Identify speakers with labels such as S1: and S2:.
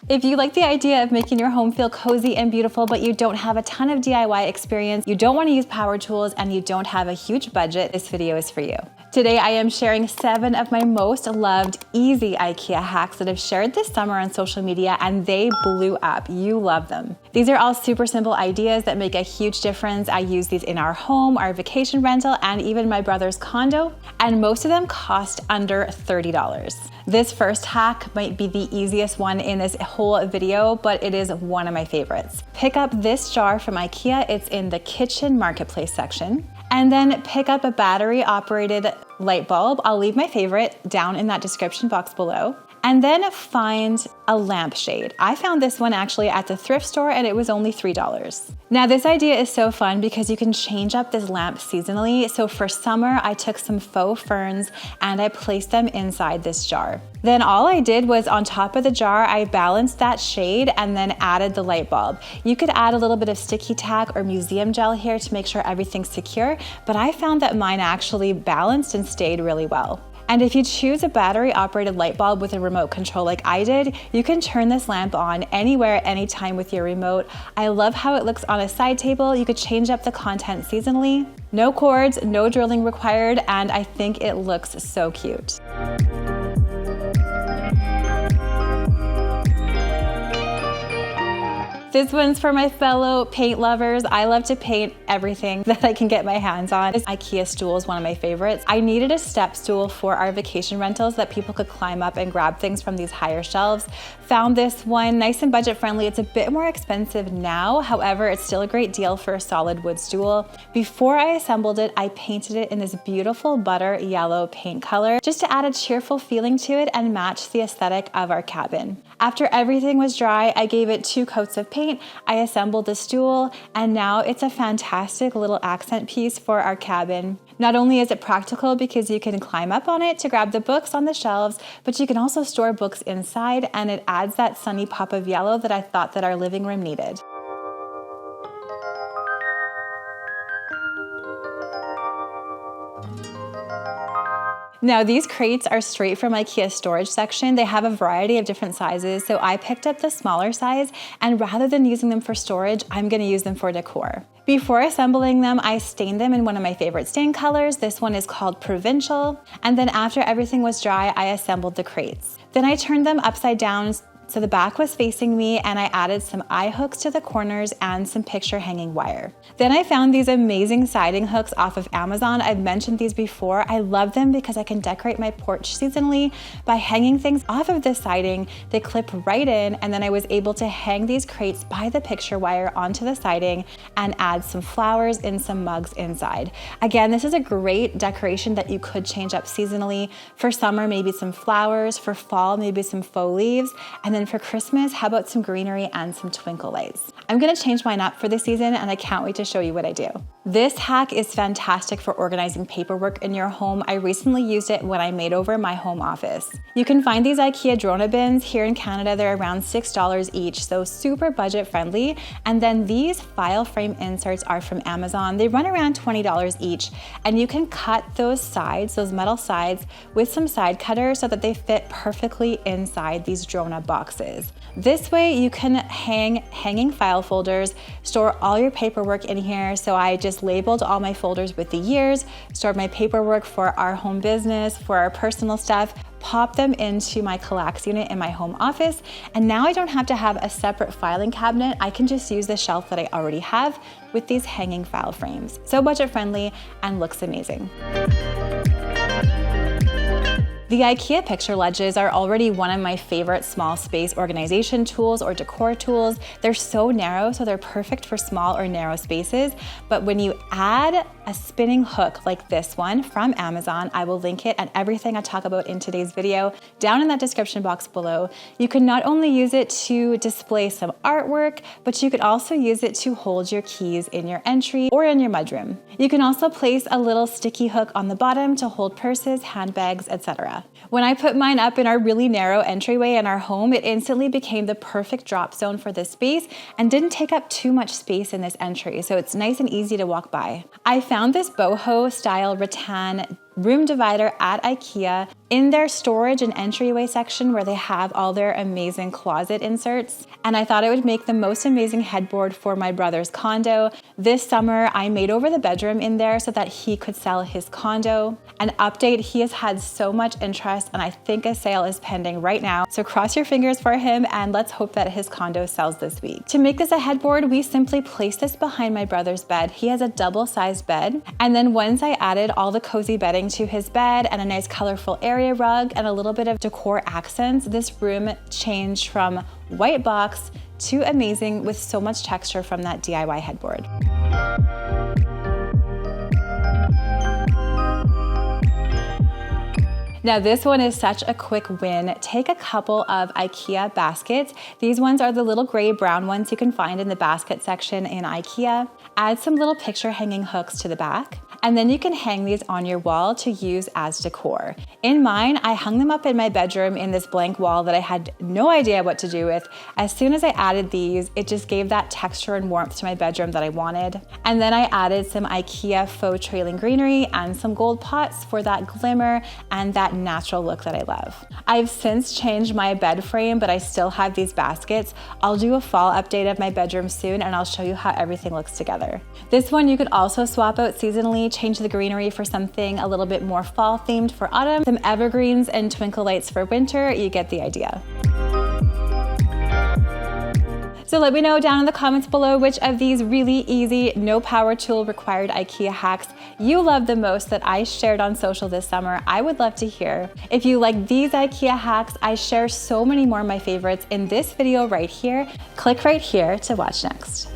S1: If you like the idea of making your home feel cozy and beautiful, but you don't have a ton of DIY experience, you don't want to use power tools, and you don't have a huge budget, this video is for you. Today, I am sharing 7 of my most loved easy IKEA hacks that I've shared this summer on social media, and they blew up. You love them. These are all super simple ideas that make a huge difference. I use these in our home, our vacation rental, and even my brother's condo, and most of them cost under $30. This first hack might be the easiest one in this whole video, but it is one of my favorites. Pick up this jar from IKEA. It's in the kitchen marketplace section. And then pick up a battery operated light bulb. I'll leave my favorite down in that description box below. And then find a lampshade. I found this one actually at the thrift store and it was only $3. Now this idea is so fun because you can change up this lamp seasonally. So for summer, I took some faux ferns and I placed them inside this jar. Then all I did was on top of the jar, I balanced that shade and then added the light bulb. You could add a little bit of sticky tack or museum gel here to make sure everything's secure, but I found that mine actually balanced and stayed really well. And if you choose a battery operated light bulb with a remote control like I did, you can turn this lamp on anywhere, anytime with your remote. I love how it looks on a side table. You could change up the content seasonally. No cords, no drilling required, and I think it looks so cute. This one's for my fellow paint lovers. I love to paint everything that I can get my hands on. This IKEA stool is one of my favorites. I needed a step stool for our vacation rentals that people could climb up and grab things from these higher shelves. Found this one, nice and budget friendly. It's a bit more expensive now. However, it's still a great deal for a solid wood stool. Before I assembled it, I painted it in this beautiful butter yellow paint color just to add a cheerful feeling to it and match the aesthetic of our cabin. After everything was dry, I gave it 2 coats of paint. I assembled the stool, and now it's a fantastic little accent piece for our cabin. Not only is it practical because you can climb up on it to grab the books on the shelves, but you can also store books inside, and it adds that sunny pop of yellow that I thought that our living room needed. Now these crates are straight from IKEA storage section. They have a variety of different sizes, so I picked up the smaller size, and rather than using them for storage, I'm gonna use them for decor. Before assembling them, I stained them in one of my favorite stain colors. This one is called Provincial. And then after everything was dry, I assembled the crates. Then I turned them upside down so the back was facing me, and I added some eye hooks to the corners and some picture hanging wire. Then I found these amazing siding hooks off of Amazon. I've mentioned these before. I love them because I can decorate my porch seasonally by hanging things off of the siding. They clip right in, and then I was able to hang these crates by the picture wire onto the siding and add some flowers in some mugs inside. Again, this is a great decoration that you could change up seasonally. For summer, maybe some flowers. For fall, maybe some faux leaves. And then for Christmas, how about some greenery and some twinkle lights? I'm gonna change mine up for the season, and I can't wait to show you what I do. This hack is fantastic for organizing paperwork in your home. I recently used it when I made over my home office. You can find these IKEA Drona bins here in Canada. They're around $6 each, so super budget friendly. And then these file frame inserts are from Amazon. They run around $20 each, and you can cut those sides, those metal sides, with some side cutters so that they fit perfectly inside these Drona boxes. This way you can hang hanging file folders, store all your paperwork in here. So I just labeled all my folders with the years, stored my paperwork for our home business, for our personal stuff, pop them into my Collax unit in my home office, and now I don't have to have a separate filing cabinet. I can just use the shelf that I already have with these hanging file frames. So budget friendly and looks amazing. The IKEA picture ledges are already one of my favorite small space organization tools or decor tools. They're so narrow, so they're perfect for small or narrow spaces. But when you add a spinning hook like this one from Amazon, I will link it and everything I talk about in today's video down in that description box below. You can not only use it to display some artwork, but you could also use it to hold your keys in your entry or in your mudroom. You can also place a little sticky hook on the bottom to hold purses, handbags, etc. IKEA. When I put mine up in our really narrow entryway in our home, it instantly became the perfect drop zone for this space and didn't take up too much space in this entry, so it's nice and easy to walk by. I found this boho style rattan room divider at IKEA in their storage and entryway section where they have all their amazing closet inserts. And I thought it would make the most amazing headboard for my brother's condo. This summer, I made over the bedroom in there so that he could sell his condo. An update, he has had so much interest and I think a sale is pending right now. So cross your fingers for him and let's hope that his condo sells this week. To make this a headboard, we simply placed this behind my brother's bed. He has a double-sized bed. And then once I added all the cozy bedding to his bed and a nice colorful area rug and a little bit of decor accents, this room changed from white box to amazing with so much texture from that DIY headboard. Now this one is such a quick win. Take a couple of IKEA baskets. These ones are the little gray brown ones you can find in the basket section in IKEA. Add some little picture hanging hooks to the back. And then you can hang these on your wall to use as decor. In mine, I hung them up in my bedroom in this blank wall that I had no idea what to do with. As soon as I added these, it just gave that texture and warmth to my bedroom that I wanted. And then I added some IKEA faux trailing greenery and some gold pots for that glimmer and that natural look that I love. I've since changed my bed frame, but I still have these baskets. I'll do a fall update of my bedroom soon and I'll show you how everything looks together. This one you could also swap out seasonally, change the greenery for something a little bit more fall themed for autumn, some evergreens and twinkle lights for winter. You get the idea. So let me know down in the comments below which of these really easy, no power tool required IKEA hacks you love the most that I shared on social this summer. I would love to hear. If you like these IKEA hacks, I share so many more of my favorites in this video right here. Click right here to watch next.